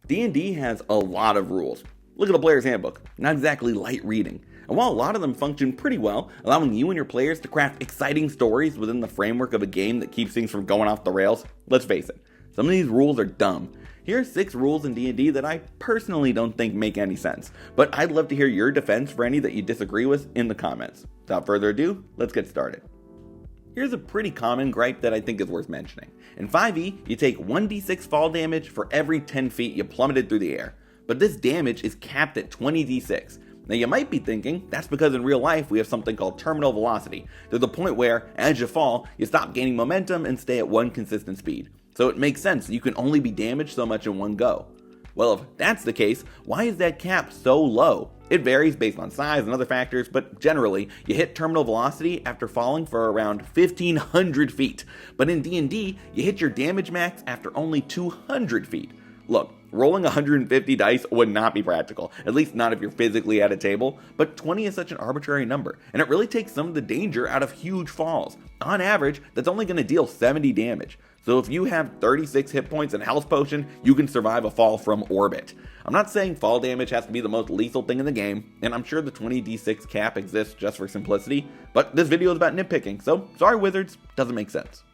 D&D has a lot of rules. Look at the player's handbook, not exactly light reading. And while a lot of them function pretty well, allowing you and your players to craft exciting stories within the framework of a game that keeps things from going off the rails, let's face it, some of these rules are dumb. Here are 6 rules in D&D that I personally don't think make any sense, but I'd love to hear your defense for any that you disagree with in the comments. Without further ado, let's get started. Here's a pretty common gripe that I think is worth mentioning. In 5e, you take 1d6 fall damage for every 10 feet you plummeted through the air, but this damage is capped at 20d6. Now you might be thinking, that's because in real life we have something called terminal velocity, to the point where, as you fall, you stop gaining momentum and stay at one consistent speed. So it makes sense that you can only be damaged so much in one go. Well, if that's the case, why is that cap so low? It varies based on size and other factors, but generally, you hit terminal velocity after falling for around 1,500 feet. But in D&D, you hit your damage max after only 200 feet. Look, rolling 150 dice would not be practical, at least not if you're physically at a table, but 20 is such an arbitrary number, and it really takes some of the danger out of huge falls. On average, that's only going to deal 70 damage. So if you have 36 hit points and health potion, you can survive a fall from orbit. I'm not saying fall damage has to be the most lethal thing in the game, and I'm sure the 20d6 cap exists just for simplicity, but this video is about nitpicking, so sorry wizards, doesn't make sense.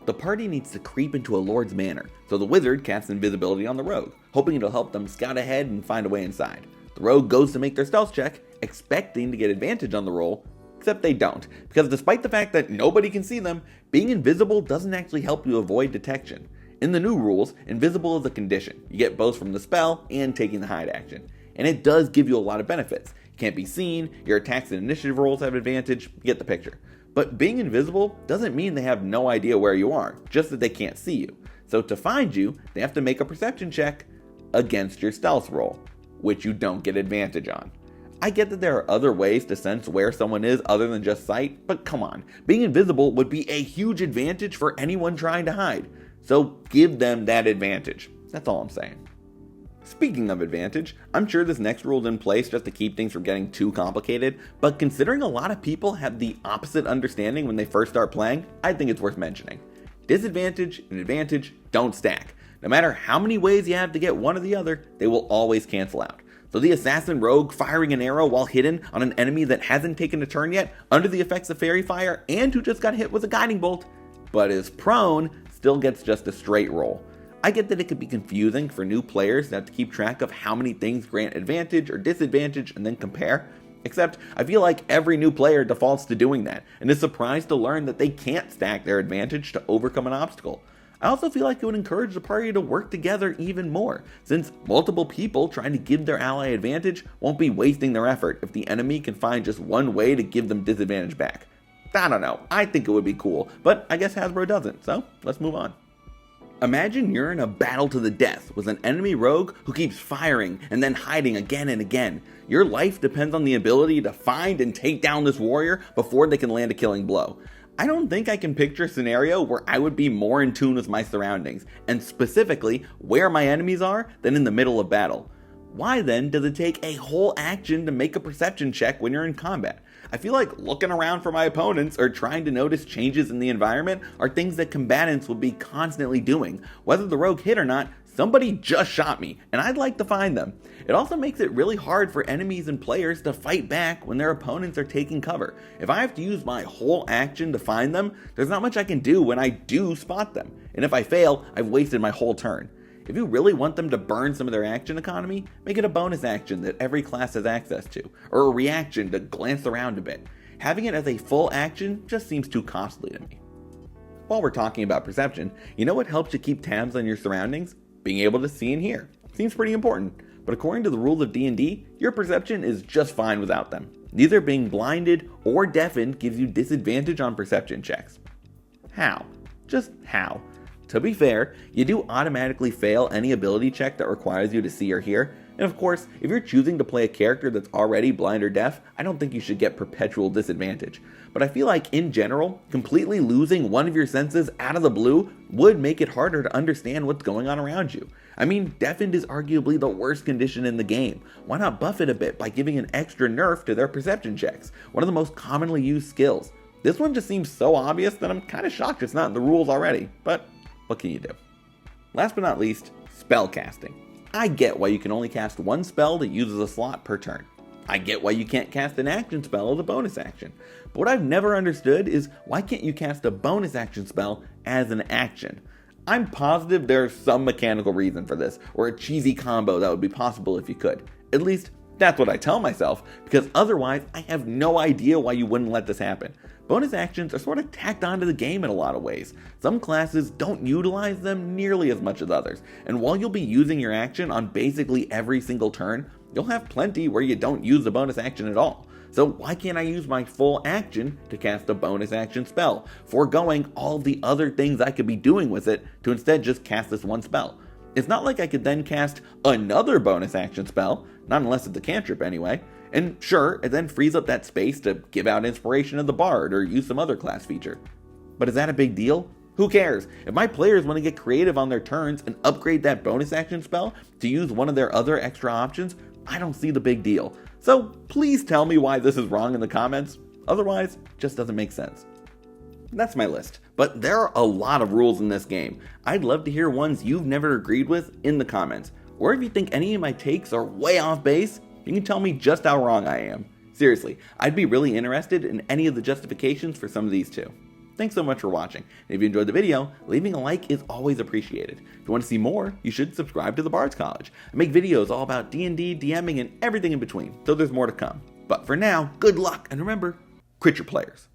The party needs to creep into a lord's manor, so the wizard casts invisibility on the rogue, hoping it'll help them scout ahead and find a way inside. The rogue goes to make their stealth check, expecting to get advantage on the roll, except they don't, because despite the fact that nobody can see them, being invisible doesn't actually help you avoid detection. In the new rules, invisible is a condition. You get both from the spell and taking the hide action, and it does give you a lot of benefits. You can't be seen, your attacks and initiative rolls have advantage, you get the picture. But being invisible doesn't mean they have no idea where you are, just that they can't see you. So to find you, they have to make a perception check against your stealth roll, which you don't get advantage on. I get that there are other ways to sense where someone is other than just sight, but come on, being invisible would be a huge advantage for anyone trying to hide. So give them that advantage. That's all I'm saying. Speaking of advantage, I'm sure this next rule is in place just to keep things from getting too complicated, but considering a lot of people have the opposite understanding when they first start playing, I think it's worth mentioning. Disadvantage and advantage don't stack. No matter how many ways you have to get one or the other, they will always cancel out. So the assassin rogue firing an arrow while hidden on an enemy that hasn't taken a turn yet, under the effects of fairy fire, and who just got hit with a guiding bolt, but is prone, still gets just a straight roll. I get that it could be confusing for new players to have to keep track of how many things grant advantage or disadvantage and then compare, except I feel like every new player defaults to doing that, and is surprised to learn that they can't stack their advantage to overcome an obstacle. I also feel like it would encourage the party to work together even more, since multiple people trying to give their ally advantage won't be wasting their effort if the enemy can find just one way to give them disadvantage back. I don't know, I think it would be cool, but I guess Hasbro doesn't, so let's move on. Imagine you're in a battle to the death with an enemy rogue who keeps firing and then hiding again and again. Your life depends on the ability to find and take down this warrior before they can land a killing blow. I don't think I can picture a scenario where I would be more in tune with my surroundings, and specifically where my enemies are, than in the middle of battle. Why then does it take a whole action to make a perception check when you're in combat? I feel like looking around for my opponents or trying to notice changes in the environment are things that combatants would be constantly doing. Whether the rogue hit or not, somebody just shot me, and I'd like to find them. It also makes it really hard for enemies and players to fight back when their opponents are taking cover. If I have to use my whole action to find them, there's not much I can do when I do spot them. And if I fail, I've wasted my whole turn. If you really want them to burn some of their action economy, make it a bonus action that every class has access to, or a reaction to glance around a bit. Having it as a full action just seems too costly to me. While we're talking about perception, you know what helps you keep tabs on your surroundings? Being able to see and hear. Seems pretty important, but according to the rules of D&D, your perception is just fine without them. Neither being blinded or deafened gives you disadvantage on perception checks. How? Just how? To be fair, you do automatically fail any ability check that requires you to see or hear, and of course, if you're choosing to play a character that's already blind or deaf, I don't think you should get perpetual disadvantage. But I feel like, in general, completely losing one of your senses out of the blue would make it harder to understand what's going on around you. I mean, Deafened is arguably the worst condition in the game. Why not buff it a bit by giving an extra nerf to their perception checks, one of the most commonly used skills? This one just seems so obvious that I'm kind of shocked it's not in the rules already, but what can you do? Last but not least, spellcasting. I get why you can only cast one spell that uses a slot per turn. I get why you can't cast an action spell as a bonus action. But what I've never understood is why can't you cast a bonus action spell as an action? I'm positive there's some mechanical reason for this, or a cheesy combo that would be possible if you could. At least, that's what I tell myself, because otherwise I have no idea why you wouldn't let this happen. Bonus actions are sort of tacked onto the game in a lot of ways. Some classes don't utilize them nearly as much as others, and while you'll be using your action on basically every single turn, you'll have plenty where you don't use the bonus action at all. So why can't I use my full action to cast a bonus action spell, foregoing all the other things I could be doing with it to instead just cast this one spell? It's not like I could then cast another bonus action spell, not unless it's a cantrip anyway, and sure, it then frees up that space to give out inspiration of the bard or use some other class feature. But is that a big deal? Who cares? If my players want to get creative on their turns and upgrade that bonus action spell to use one of their other extra options, I don't see the big deal. So please tell me why this is wrong in the comments. Otherwise, it just doesn't make sense. That's my list, but there are a lot of rules in this game. I'd love to hear ones you've never agreed with in the comments. Or if you think any of my takes are way off base, you can tell me just how wrong I am. Seriously, I'd be really interested in any of the justifications for some of these too. Thanks so much for watching, and if you enjoyed the video, leaving a like is always appreciated. If you want to see more, you should subscribe to the Bard's College. I make videos all about D&D, DMing, and everything in between, so there's more to come. But for now, good luck, and remember, crit your players.